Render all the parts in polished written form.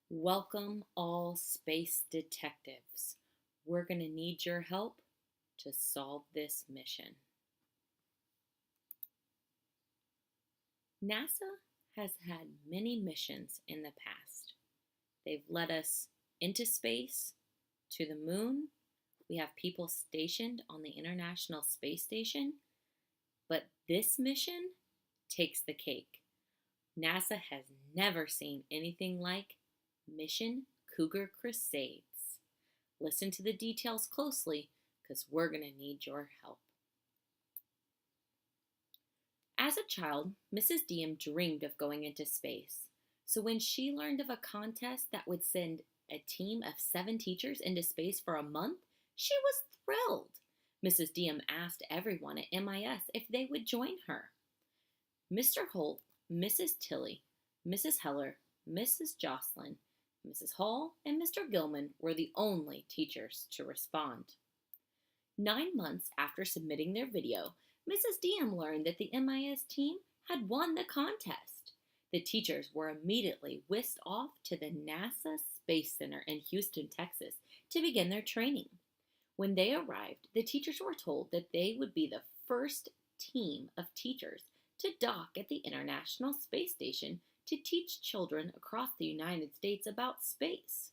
Welcome, all space detectives. We're going to need your help to solve this mission. NASA has had many missions in the past. They've led us into space, to the moon. We have people stationed on the International Space Station. But this mission takes the cake. NASA has never seen anything like Mission Cougar Crusades. Listen to the details closely because we're going to need your help. As a child, Mrs. Diem dreamed of going into space. So when she learned of a contest that would send a team of 7 teachers into space for a month, she was thrilled. Mrs. Diem asked everyone at MIS if they would join her. Mr. Holt, Mrs. Tilley, Mrs. Heller, Mrs. Jocelyn, Mrs. Hall, and Mr. Gilman were the only teachers to respond. 9 months after submitting their video, Mrs. Diem learned that the MIS team had won the contest. The teachers were immediately whisked off to the NASA Space Center in Houston, Texas, to begin their training. When they arrived, the teachers were told that they would be the first team of teachers to dock at the International Space Station to teach children across the United States about space.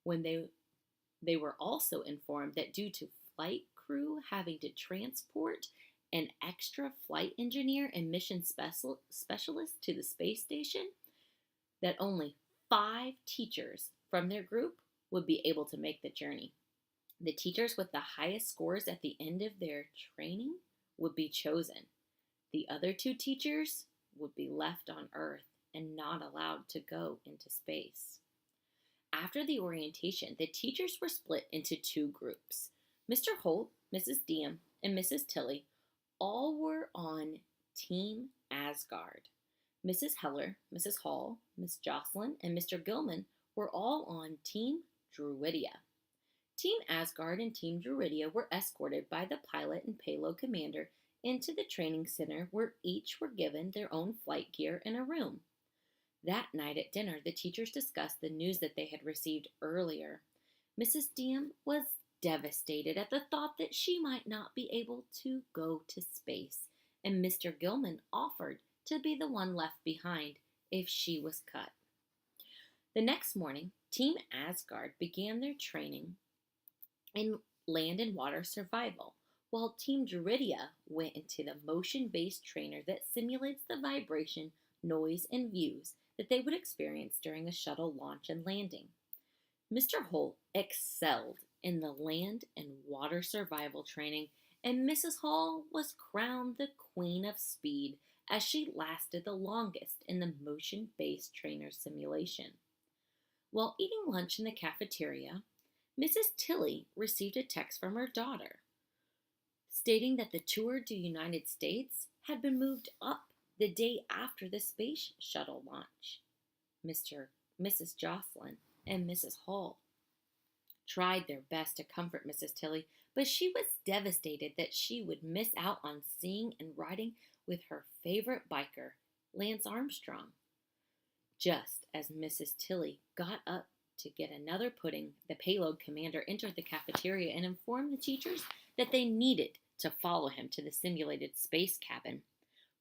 When they were also informed that due to flight crew having to transport an extra flight engineer and mission specialist to the space station, that only 5 teachers from their group would be able to make the journey. The teachers with the highest scores at the end of their training would be chosen. The other 2 teachers would be left on Earth and not allowed to go into space. After the orientation, the teachers were split into 2 groups. Mr. Holt, Mrs. Diem, and Mrs. Tilley all were on Team Asgard. Mrs. Heller, Mrs. Hall, Miss Jocelyn, and Mr. Gilman were all on Team Druidia. Team Asgard and Team Druidia were escorted by the pilot and payload commander into the training center where each were given their own flight gear and a room. That night at dinner, the teachers discussed the news that they had received earlier. Mrs. Diem was devastated at the thought that she might not be able to go to space, and Mr. Gilman offered to be the one left behind if she was cut. The next morning, Team Asgard began their training in land and water survival, while Team Druidia went into the motion-based trainer that simulates the vibration, noise, and views that they would experience during a shuttle launch and landing. Mr. Holt excelled in the land and water survival training, and Mrs. Hall was crowned the Queen of Speed as she lasted the longest in the motion-based trainer simulation. While eating lunch in the cafeteria, Mrs. Tilley received a text from her daughter stating that the tour to the United States had been moved up the day after the space shuttle launch. Mrs. Jocelyn and Mrs. Hall tried their best to comfort Mrs. Tilley, but she was devastated that she would miss out on seeing and riding with her favorite biker, Lance Armstrong. Just as Mrs. Tilley got up to get another pudding, the payload commander entered the cafeteria and informed the teachers that they needed to follow him to the simulated space cabin.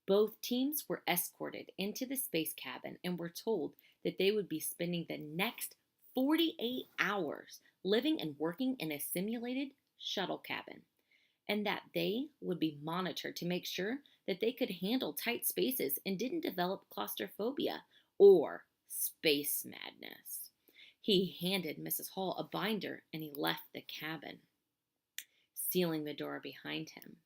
Both teams were escorted into the space cabin and were told that they would be spending the next 48 hours living and working in a simulated shuttle cabin, and that they would be monitored to make sure that they could handle tight spaces and didn't develop claustrophobia or space madness. He handed Mrs. Hall a binder and he left the cabin, sealing the door behind him.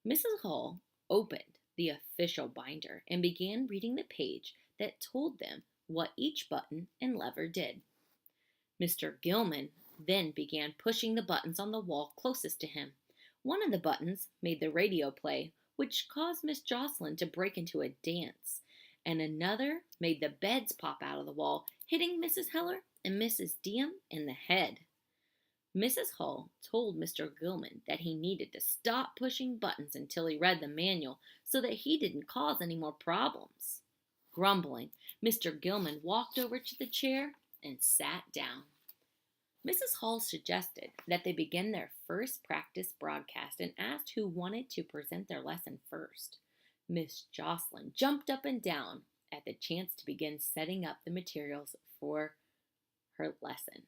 Mrs. Hall opened the official binder and began reading the page that told them what each button and lever did. Mr. Gilman then began pushing the buttons on the wall closest to him. One of the buttons made the radio play, which caused Miss Jocelyn to break into a dance, and another made the beds pop out of the wall, hitting Mrs. Heller and Mrs. Diem in the head. Mrs. Hall told Mr. Gilman that he needed to stop pushing buttons until he read the manual so that he didn't cause any more problems. Grumbling, Mr. Gilman walked over to the chair and sat down. Mrs. Hall suggested that they begin their first practice broadcast and asked who wanted to present their lesson first. Miss Jocelyn jumped up and down at the chance to begin setting up the materials for her lesson.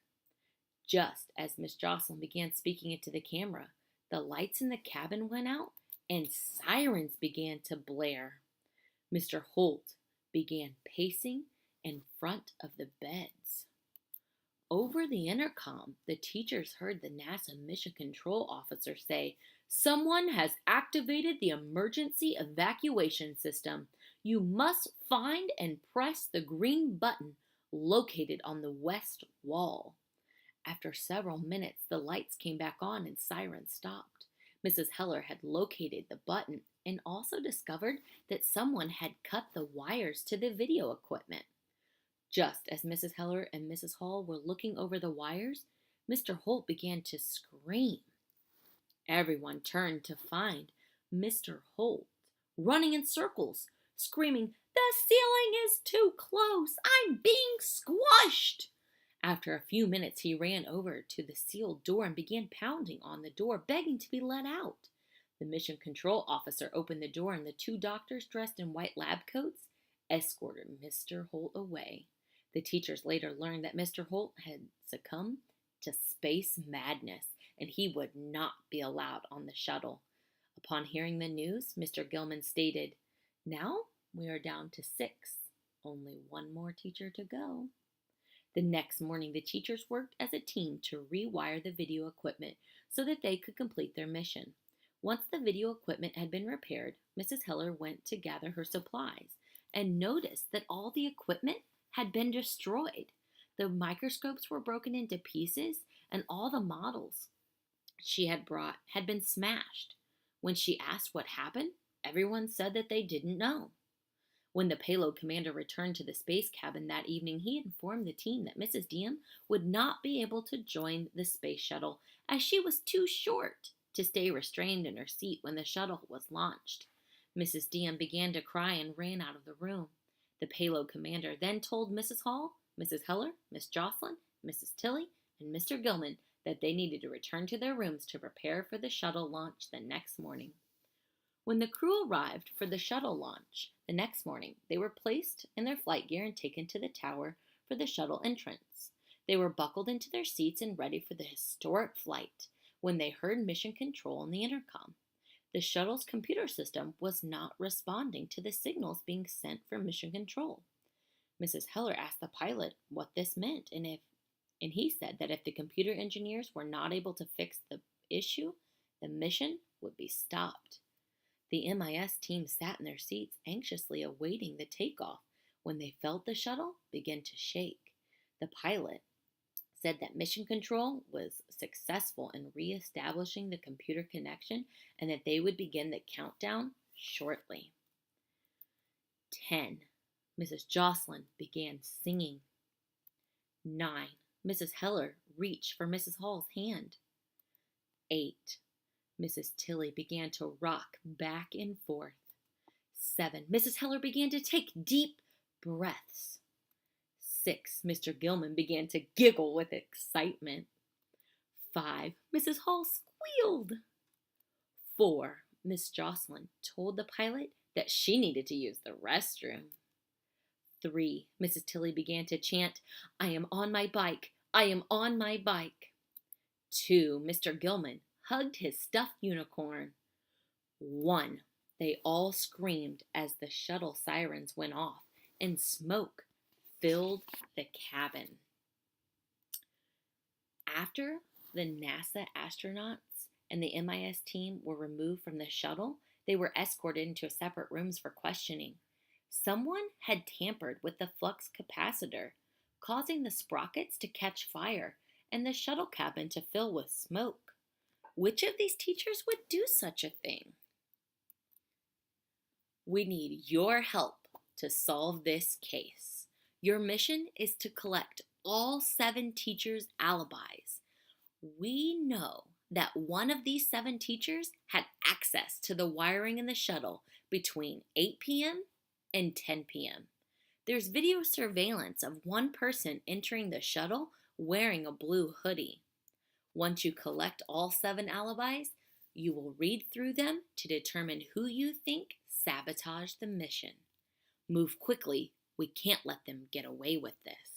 Just as Miss Jocelyn began speaking into the camera, the lights in the cabin went out and sirens began to blare. Mr. Holt began pacing in front of the beds. Over the intercom, the teachers heard the NASA Mission Control Officer say, "Someone has activated the emergency evacuation system. You must find and press the green button located on the west wall." After several minutes, the lights came back on and sirens stopped. Mrs. Heller had located the button and also discovered that someone had cut the wires to the video equipment. Just as Mrs. Heller and Mrs. Hall were looking over the wires, Mr. Holt began to scream. Everyone turned to find Mr. Holt running in circles, screaming, "The ceiling is too close! I'm being squashed!" After a few minutes, he ran over to the sealed door and began pounding on the door, begging to be let out. The Mission Control Officer opened the door, and the two doctors, dressed in white lab coats, escorted Mr. Holt away. The teachers later learned that Mr. Holt had succumbed to space madness, and he would not be allowed on the shuttle. Upon hearing the news, Mr. Gilman stated, "Now we are down to 6. Only one more teacher to go." The next morning, the teachers worked as a team to rewire the video equipment so that they could complete their mission. Once the video equipment had been repaired, Mrs. Heller went to gather her supplies and noticed that all the equipment had been destroyed. The microscopes were broken into pieces, and all the models she had brought had been smashed. When she asked what happened, everyone said that they didn't know. When the payload commander returned to the space cabin that evening, he informed the team that Mrs. Diem would not be able to join the space shuttle as she was too short to stay restrained in her seat when the shuttle was launched. Mrs. Diem began to cry and ran out of the room. The payload commander then told Mrs. Hall, Mrs. Heller, Miss Jocelyn, Mrs. Tilley, and Mr. Gilman that they needed to return to their rooms to prepare for the shuttle launch the next morning. When the crew arrived for the shuttle launch the next morning, they were placed in their flight gear and taken to the tower for the shuttle entrance. They were buckled into their seats and ready for the historic flight when they heard mission control on the intercom. The shuttle's computer system was not responding to the signals being sent from mission control. Mrs. Heller asked the pilot what this meant, and he said that if the computer engineers were not able to fix the issue, the mission would be stopped. The MIS team sat in their seats, anxiously awaiting the takeoff, when they felt the shuttle begin to shake. The pilot said that mission control was successful in reestablishing the computer connection and that they would begin the countdown shortly. 10. Mrs. Jocelyn began singing. 9. Mrs. Heller reached for Mrs. Hall's hand. 8. Mrs. Tilley began to rock back and forth. 7. Mrs. Heller began to take deep breaths. 6. Mr. Gilman began to giggle with excitement. 5. Mrs. Hall squealed. 4. Miss Jocelyn told the pilot that she needed to use the restroom. 3. Mrs. Tilley began to chant, "I am on my bike. I am on my bike." 2. Mr. Gilman hugged his stuffed unicorn. 1. They all screamed as the shuttle sirens went off and smoke filled the cabin. After the NASA astronauts and the MIS team were removed from the shuttle, they were escorted into separate rooms for questioning. Someone had tampered with the flux capacitor, causing the sprockets to catch fire and the shuttle cabin to fill with smoke. Which of these teachers would do such a thing? We need your help to solve this case. Your mission is to collect all 7 teachers' alibis. We know that one of these 7 teachers had access to the wiring in the shuttle between 8 p.m. and 10 p.m. There's video surveillance of one person entering the shuttle wearing a blue hoodie. Once you collect all 7 alibis, you will read through them to determine who you think sabotaged the mission. Move quickly, we can't let them get away with this.